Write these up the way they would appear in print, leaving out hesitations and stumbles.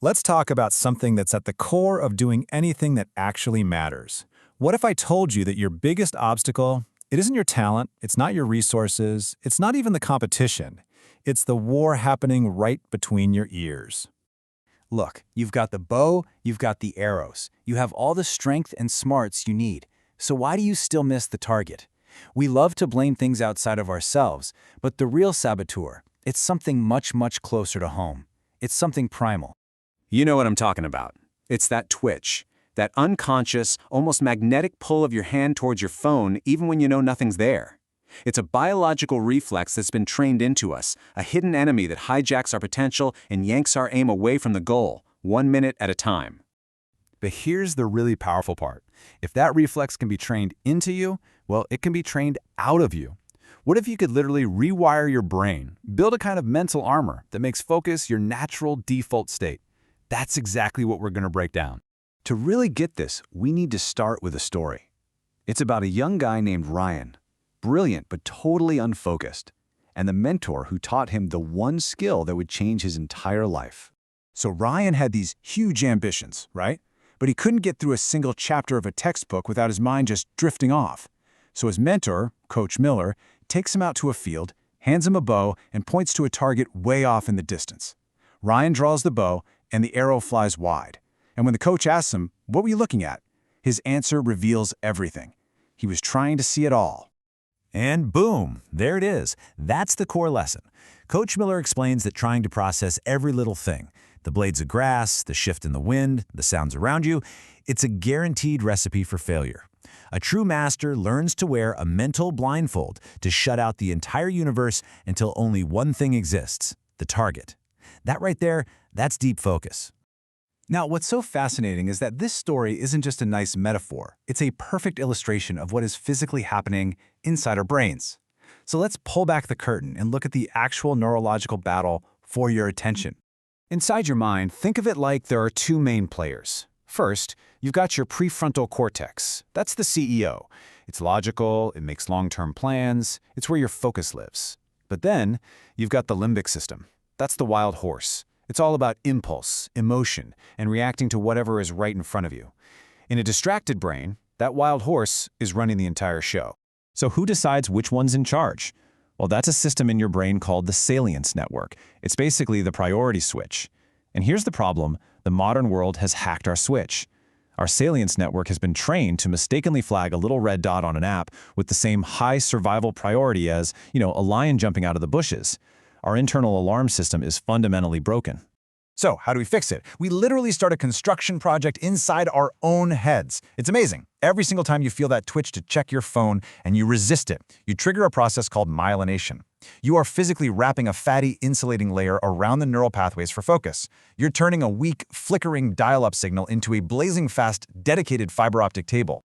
Let's talk about something that's at the core of doing anything that actually matters. What if I told you that your biggest obstacle, it isn't your talent, it's not your resources, it's not even the competition. It's the war happening right between your ears. Look, you've got the bow, you've got the arrows. You have all the strength and smarts you need. So why do you still miss the target? We love to blame things outside of ourselves, but the real saboteur, it's something much, much closer to home. It's something primal. You know what I'm talking about. It's that twitch, that unconscious, almost magnetic pull of your hand towards your phone even when you know nothing's there. It's a biological reflex that's been trained into us, a hidden enemy that hijacks our potential and yanks our aim away from the goal, 1 minute at a time. But here's the really powerful part. If that reflex can be trained into you, well, it can be trained out of you. What if you could literally rewire your brain, build a kind of mental armor that makes focus your natural default state? That's exactly what we're going to break down. To really get this, we need to start with a story. It's about a young guy named Ryan, brilliant but totally unfocused, and the mentor who taught him the one skill that would change his entire life. So Ryan had these huge ambitions, right? But he couldn't get through a single chapter of a textbook without his mind just drifting off. So his mentor, Coach Miller, takes him out to a field, hands him a bow, and points to a target way off in the distance. Ryan draws the bow, and the arrow flies wide. And when the coach asks him, "What were you looking at?" his answer reveals everything. He was trying to see it all. And boom, there it is. That's the core lesson. Coach Miller explains that trying to process every little thing, the blades of grass, the shift in the wind, the sounds around you, it's a guaranteed recipe for failure. A true master learns to wear a mental blindfold to shut out the entire universe until only one thing exists, the target. That right there, that's deep focus. Now, what's so fascinating is that this story isn't just a nice metaphor. It's a perfect illustration of what is physically happening inside our brains. So let's pull back the curtain and look at the actual neurological battle for your attention. Inside your mind, think of it like there are two main players. First, you've got your prefrontal cortex. That's the CEO. It's logical, it makes long-term plans, it's where your focus lives. But then, you've got the limbic system. That's the wild horse. It's all about impulse, emotion, and reacting to whatever is right in front of you. In a distracted brain, that wild horse is running the entire show. So who decides which one's in charge? Well, that's a system in your brain called the salience network. It's basically the priority switch. And here's the problem: the modern world has hacked our switch. Our salience network has been trained to mistakenly flag a little red dot on an app with the same high survival priority as, a lion jumping out of the bushes. Our internal alarm system is fundamentally broken. So how do we fix it? We literally start a construction project inside our own heads. It's amazing. Every single time you feel that twitch to check your phone and you resist it, you trigger a process called myelination. You are physically wrapping a fatty insulating layer around the neural pathways for focus. You're turning a weak, flickering dial-up signal into a blazing fast, dedicated fiber optic cable.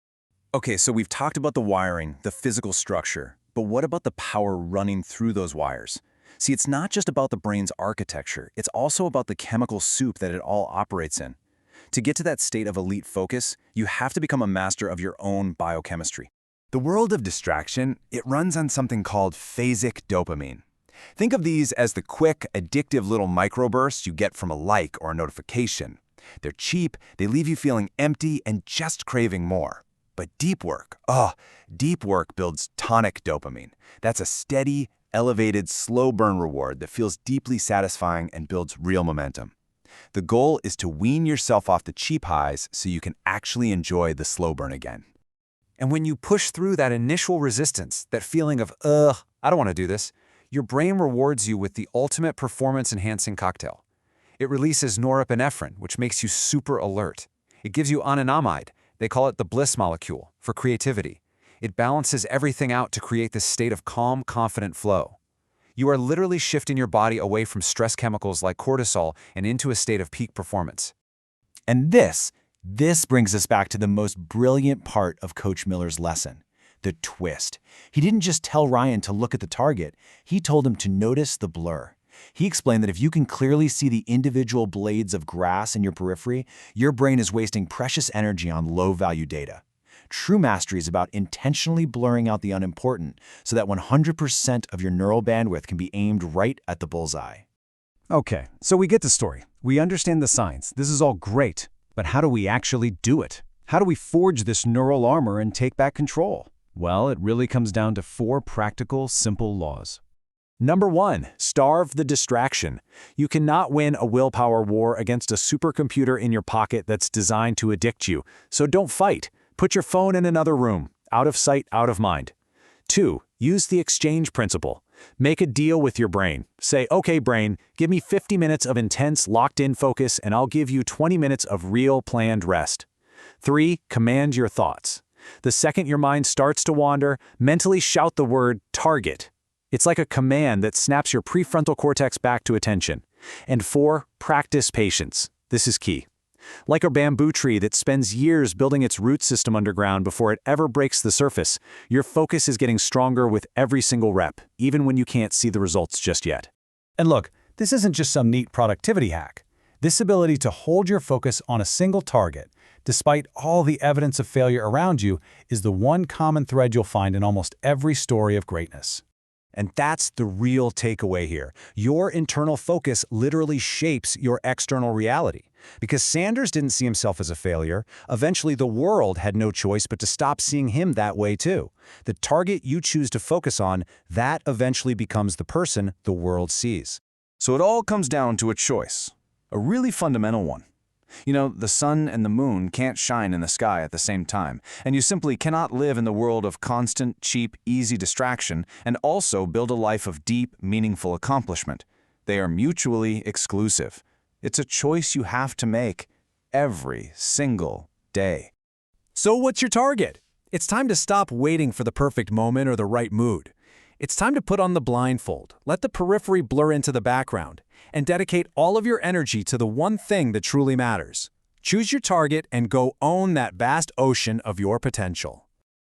Okay, so we've talked about the wiring, the physical structure, but what about the power running through those wires? See, it's not just about the brain's architecture, it's also about the chemical soup that it all operates in. To get to that state of elite focus, you have to become a master of your own biochemistry. The world of distraction, it runs on something called phasic dopamine. Think of these as the quick, addictive little microbursts you get from a like or a notification. They're cheap, they leave you feeling empty and just craving more. But deep work builds tonic dopamine. That's a steady, elevated, slow-burn reward that feels deeply satisfying and builds real momentum. The goal is to wean yourself off the cheap highs so you can actually enjoy the slow burn again. And when you push through that initial resistance, that feeling of, I don't want to do this, your brain rewards you with the ultimate performance-enhancing cocktail. It releases norepinephrine, which makes you super alert. It gives you anandamide, they call it the bliss molecule, for creativity. It balances everything out to create this state of calm, confident flow. You are literally shifting your body away from stress chemicals like cortisol and into a state of peak performance. And this brings us back to the most brilliant part of Coach Miller's lesson, the twist. He didn't just tell Ryan to look at the target, he told him to notice the blur. He explained that if you can clearly see the individual blades of grass in your periphery, your brain is wasting precious energy on low-value data. True mastery is about intentionally blurring out the unimportant so that 100% of your neural bandwidth can be aimed right at the bullseye. Okay, so we get the story. We understand the science. This is all great. But how do we actually do it? How do we forge this neural armor and take back control? Well, it really comes down to 4 practical, simple laws. Number 1, starve the distraction. You cannot win a willpower war against a supercomputer in your pocket that's designed to addict you. So don't fight. Put your phone in another room. Out of sight, out of mind. 2, use the exchange principle. Make a deal with your brain. Say, okay, brain, give me 50 minutes of intense, locked-in focus, and I'll give you 20 minutes of real, planned rest. 3, command your thoughts. The second your mind starts to wander, mentally shout the word target. It's like a command that snaps your prefrontal cortex back to attention. And 4, practice patience. This is key. Like a bamboo tree that spends years building its root system underground before it ever breaks the surface, your focus is getting stronger with every single rep, even when you can't see the results just yet. And look, this isn't just some neat productivity hack. This ability to hold your focus on a single target, despite all the evidence of failure around you, is the one common thread you'll find in almost every story of greatness. And that's the real takeaway here. Your internal focus literally shapes your external reality. Because Sanders didn't see himself as a failure, eventually the world had no choice but to stop seeing him that way too. The target you choose to focus on, that eventually becomes the person the world sees. So it all comes down to a choice, a really fundamental one. You know, the sun and the moon can't shine in the sky at the same time, and you simply cannot live in the world of constant, cheap, easy distraction and also build a life of deep, meaningful accomplishment. They are mutually exclusive. It's a choice you have to make every single day. So what's your target? It's time to stop waiting for the perfect moment or the right mood. It's time to put on the blindfold, let the periphery blur into the background, and dedicate all of your energy to the one thing that truly matters. Choose your target and go own that vast ocean of your potential.